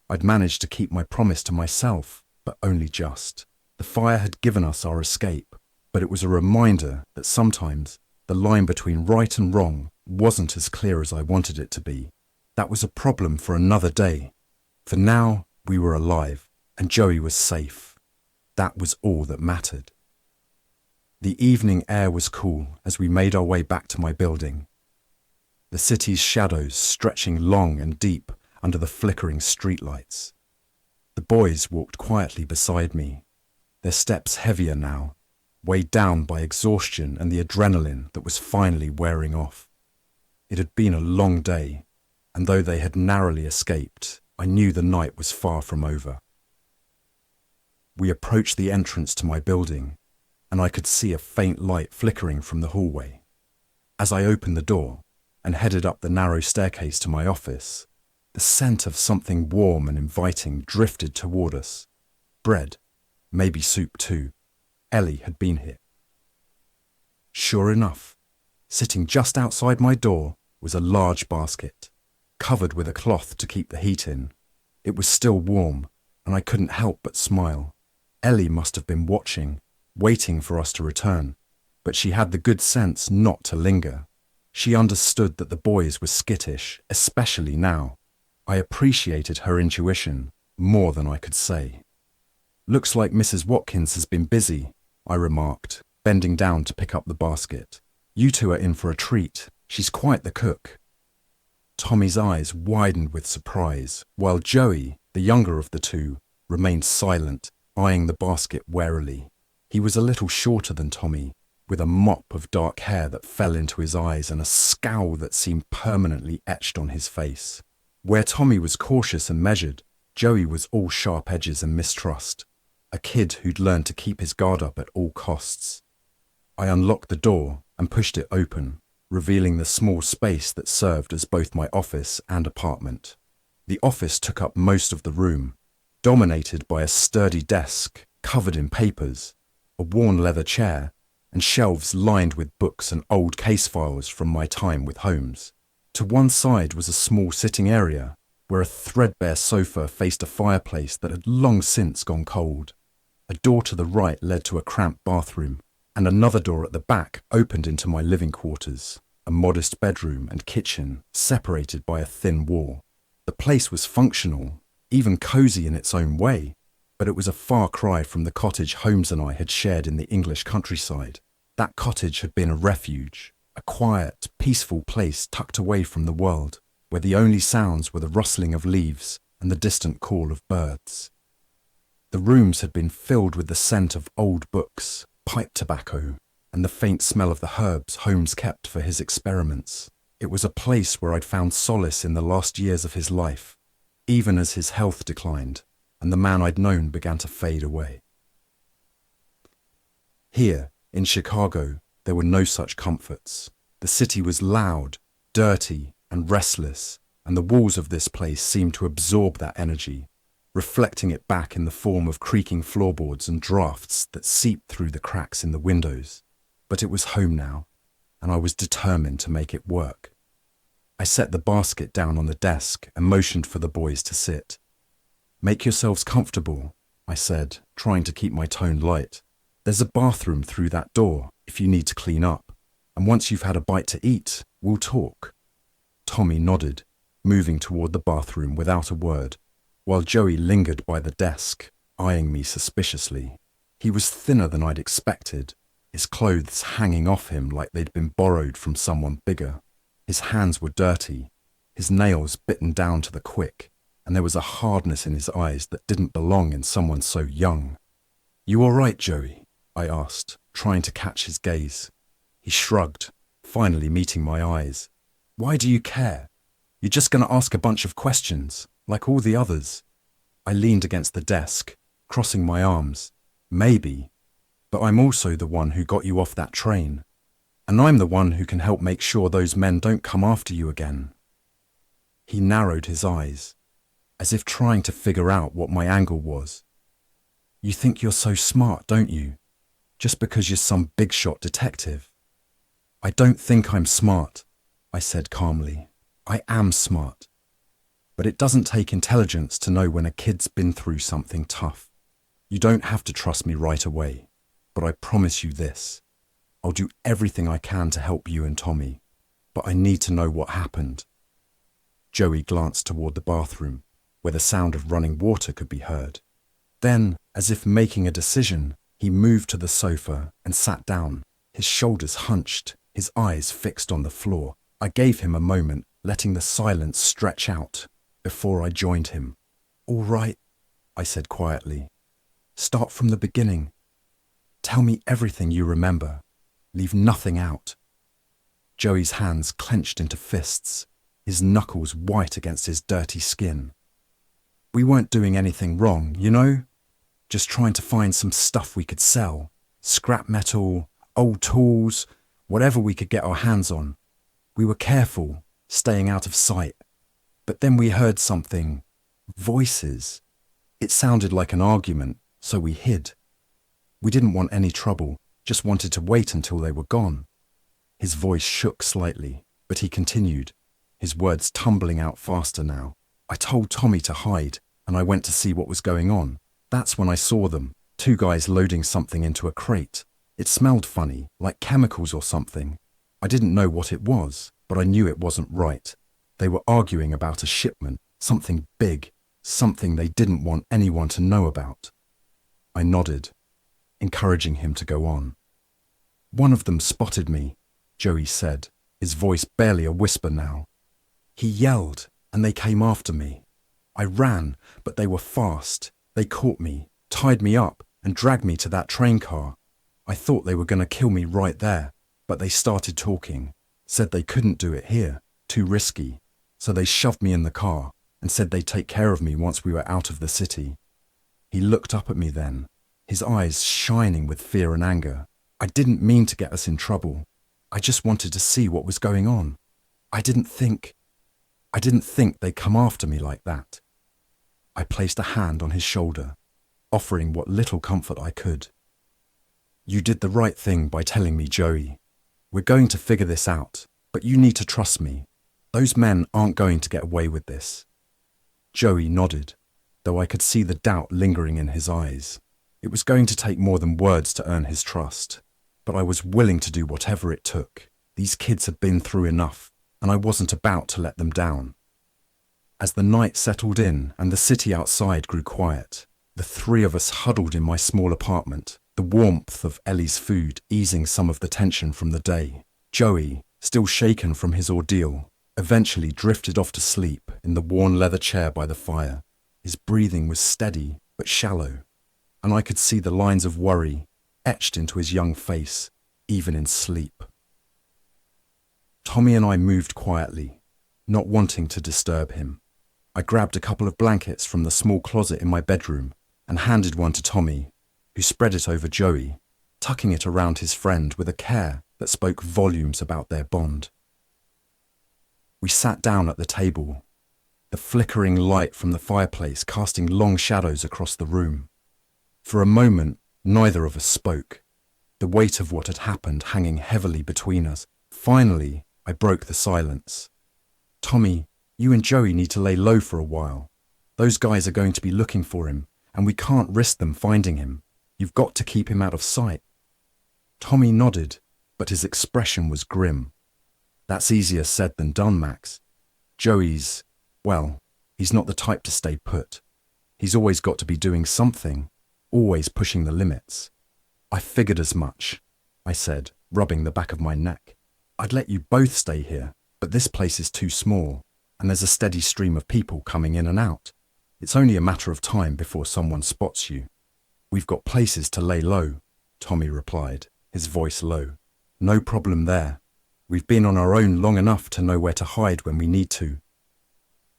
Speaker 1: I'd managed to keep my promise to myself, but only just. The fire had given us our escape, but it was a reminder that sometimes the line between right and wrong wasn't as clear as I wanted it to be. That was a problem for another day. For now, we were alive, and Joey was safe. That was all that mattered. The evening air was cool as we made our way back to my building, the city's shadows stretching long and deep under the flickering streetlights. The boys walked quietly beside me, their steps heavier now, weighed down by exhaustion and the adrenaline that was finally wearing off. It had been a long day, and though they had narrowly escaped, I knew the night was far from over. We approached the entrance to my building, and I could see a faint light flickering from the hallway. As I opened the door and headed up the narrow staircase to my office, the scent of something warm and inviting drifted toward us. Bread, maybe soup too. Ellie had been here. Sure enough, sitting just outside my door was a large basket, covered with a cloth to keep the heat in. It was still warm, and I couldn't help but smile. Ellie must have been watching, waiting for us to return, but she had the good sense not to linger. She understood that the boys were skittish, especially now. I appreciated her intuition more than I could say. "Looks like Mrs. Watkins has been busy," I remarked, bending down to pick up the basket. "You two are in for a treat. She's quite the cook." Tommy's eyes widened with surprise, while Joey, the younger of the two, remained silent, eyeing the basket warily. He was a little shorter than Tommy, with a mop of dark hair that fell into his eyes and a scowl that seemed permanently etched on his face. Where Tommy was cautious and measured, Joey was all sharp edges and mistrust, a kid who'd learned to keep his guard up at all costs. I unlocked the door and pushed it open, revealing the small space that served as both my office and apartment. The office took up most of the room, dominated by a sturdy desk covered in papers, a worn leather chair, and shelves lined with books and old case files from my time with Holmes. To one side was a small sitting area, where a threadbare sofa faced a fireplace that had long since gone cold. A door to the right led to a cramped bathroom, and another door at the back opened into my living quarters, a modest bedroom and kitchen separated by a thin wall. The place was functional, even cosy in its own way, but it was a far cry from the cottage Holmes and I had shared in the English countryside. That cottage had been a refuge, a quiet, peaceful place tucked away from the world, where the only sounds were the rustling of leaves and the distant call of birds. The rooms had been filled with the scent of old books, pipe tobacco, and the faint smell of the herbs Holmes kept for his experiments. It was a place where I'd found solace in the last years of his life, even as his health declined and the man I'd known began to fade away. Here, in Chicago, there were no such comforts. The city was loud, dirty, and restless, and the walls of this place seemed to absorb that energy, reflecting it back in the form of creaking floorboards and drafts that seeped through the cracks in the windows. But it was home now, and I was determined to make it work. I set the basket down on the desk and motioned for the boys to sit. "Make yourselves comfortable," I said, trying to keep my tone light. "There's a bathroom through that door if you need to clean up, and once you've had a bite to eat, we'll talk." Tommy nodded, moving toward the bathroom without a word, while Joey lingered by the desk, eyeing me suspiciously. He was thinner than I'd expected, his clothes hanging off him like they'd been borrowed from someone bigger. His hands were dirty, his nails bitten down to the quick, and there was a hardness in his eyes that didn't belong in someone so young. "You all right, Joey?" I asked, trying to catch his gaze. He shrugged, finally meeting my eyes. "Why do you care? You're just going to ask a bunch of questions, like all the others." I leaned against the desk, crossing my arms. "Maybe, but I'm also the one who got you off that train, and I'm the one who can help make sure those men don't come after you again." He narrowed his eyes, as if trying to figure out what my angle was. "You think you're so smart, don't you? Just because you're some big-shot detective." "I don't think I'm smart," I said calmly. "I am smart. But it doesn't take intelligence to know when a kid's been through something tough. You don't have to trust me right away, but I promise you this. I'll do everything I can to help you and Tommy, but I need to know what happened." Joey glanced toward the bathroom, where the sound of running water could be heard. Then, as if making a decision, he moved to the sofa and sat down, his shoulders hunched, his eyes fixed on the floor. I gave him a moment, letting the silence stretch out before I joined him. "All right," I said quietly. "Start from the beginning. Tell me everything you remember. Leave nothing out." Joey's hands clenched into fists, his knuckles white against his dirty skin. We weren't doing anything wrong, you know? Just trying to find some stuff we could sell. Scrap metal, old tools, whatever we could get our hands on. We were careful, staying out of sight. But then we heard something. Voices. It sounded like an argument, so we hid. We didn't want any trouble, just wanted to wait until they were gone. His voice shook slightly, but he continued, his words tumbling out faster now. I told Tommy to hide, and I went to see what was going on. That's when I saw them, two guys loading something into a crate. It smelled funny, like chemicals or something. I didn't know what it was, but I knew it wasn't right. They were arguing about a shipment, something big, something they didn't want anyone to know about. I nodded, encouraging him to go on. One of them spotted me, Joey said, his voice barely a whisper now. He yelled, and they came after me. I ran, but they were fast. They caught me, tied me up, and dragged me to that train car. I thought they were going to kill me right there, but they started talking, said they couldn't do it here, too risky. So they shoved me in the car and said they'd take care of me once we were out of the city. He looked up at me then, his eyes shining with fear and anger. I didn't mean to get us in trouble. I just wanted to see what was going on. I didn't think they'd come after me like that. I placed a hand on his shoulder, offering what little comfort I could. You did the right thing by telling me, Joey. We're going to figure this out, but you need to trust me. Those men aren't going to get away with this. Joey nodded, though I could see the doubt lingering in his eyes. It was going to take more than words to earn his trust, but I was willing to do whatever it took. These kids had been through enough, and I wasn't about to let them down. As the night settled in and the city outside grew quiet, the three of us huddled in my small apartment, the warmth of Ellie's food easing some of the tension from the day. Joey, still shaken from his ordeal, eventually drifted off to sleep in the worn leather chair by the fire. His breathing was steady but shallow, and I could see the lines of worry etched into his young face, even in sleep. Tommy and I moved quietly, not wanting to disturb him. I grabbed a couple of blankets from the small closet in my bedroom and handed one to Tommy, who spread it over Joey, tucking it around his friend with a care that spoke volumes about their bond. We sat down at the table, the flickering light from the fireplace casting long shadows across the room. For a moment, neither of us spoke, the weight of what had happened hanging heavily between us. Finally, I broke the silence. Tommy, you and Joey need to lay low for a while. Those guys are going to be looking for him, and we can't risk them finding him. You've got to keep him out of sight. Tommy nodded, but his expression was grim. That's easier said than done, Max. Joey's, well, he's not the type to stay put. He's always got to be doing something, always pushing the limits. I figured as much, I said, rubbing the back of my neck. I'd let you both stay here, but this place is too small, and there's a steady stream of people coming in and out. It's only a matter of time before someone spots you. We've got places to lay low, Tommy replied, his voice low. No problem there. We've been on our own long enough to know where to hide when we need to.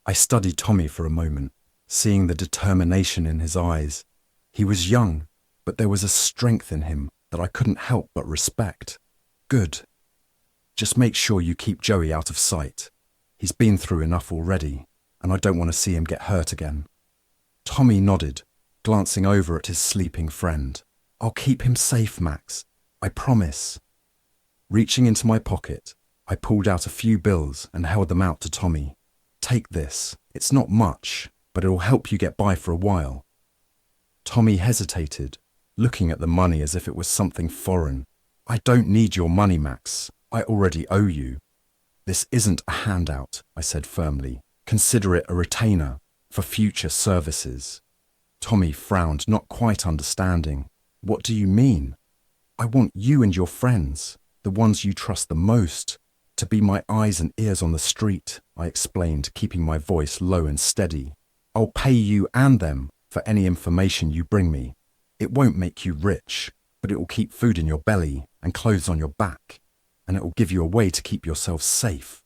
Speaker 1: I studied Tommy for a moment, seeing the determination in his eyes. He was young, but there was a strength in him that I couldn't help but respect. Good. Just make sure you keep Joey out of sight. He's been through enough already, and I don't want to see him get hurt again. Tommy nodded, glancing over at his sleeping friend. I'll keep him safe, Max. I promise. Reaching into my pocket, I pulled out a few bills and held them out to Tommy. Take this. It's not much, but it'll help you get by for a while. Tommy hesitated, looking at the money as if it was something foreign. I don't need your money, Max. I already owe you. This isn't a handout, I said firmly. Consider it a retainer for future services. Tommy frowned, not quite understanding. What do you mean? I want you and your friends, the ones you trust the most, to be my eyes and ears on the street, I explained, keeping my voice low and steady. I'll pay you and them for any information you bring me. It won't make you rich, but it will keep food in your belly and clothes on your back, and it will give you a way to keep yourself safe.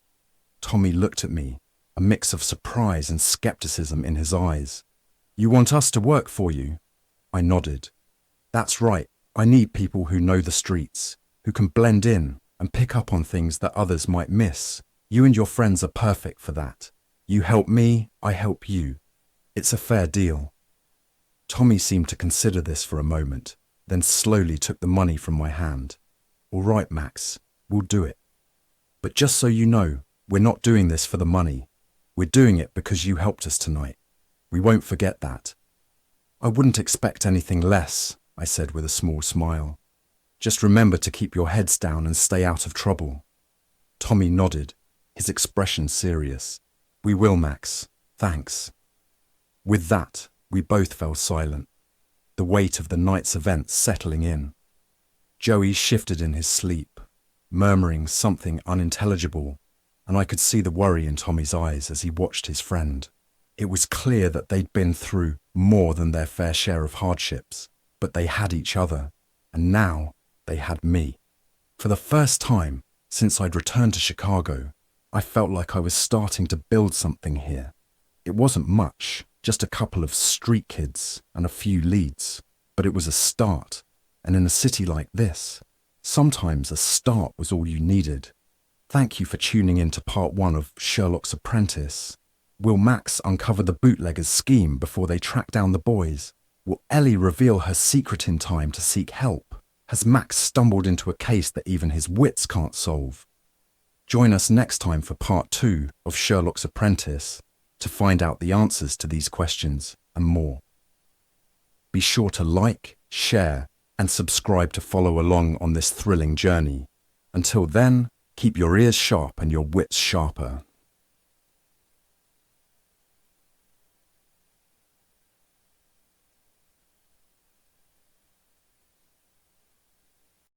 Speaker 1: Tommy looked at me, a mix of surprise and skepticism in his eyes. You want us to work for you? I nodded. That's right. I need people who know the streets, who can blend in and pick up on things that others might miss. You and your friends are perfect for that. You help me, I help you. It's a fair deal. Tommy seemed to consider this for a moment, then slowly took the money from my hand. All right, Max, we'll do it. But just so you know, we're not doing this for the money. We're doing it because you helped us tonight. We won't forget that. I wouldn't expect anything less, I said with a small smile. Just remember to keep your heads down and stay out of trouble. Tommy nodded, his expression serious. We will, Max. Thanks. With that, we both fell silent, the weight of the night's events settling in. Joey shifted in his sleep, murmuring something unintelligible, and I could see the worry in Tommy's eyes as he watched his friend. It was clear that they'd been through more than their fair share of hardships, but they had each other, and now they had me. For the first time since I'd returned to Chicago, I felt like I was starting to build something here. It wasn't much, just a couple of street kids and a few leads, but it was a start. And in a city like this, sometimes a start was all you needed. Thank you for tuning in to part 1 of Sherlock's Apprentice. Will Max uncover the bootleggers' scheme before they track down the boys? Will Ellie reveal her secret in time to seek help? Has Max stumbled into a case that even his wits can't solve? Join us next time for part 2 of Sherlock's Apprentice to find out the answers to these questions and more. Be sure to like, share, and subscribe to follow along on this thrilling journey. Until then, keep your ears sharp and your wits sharper.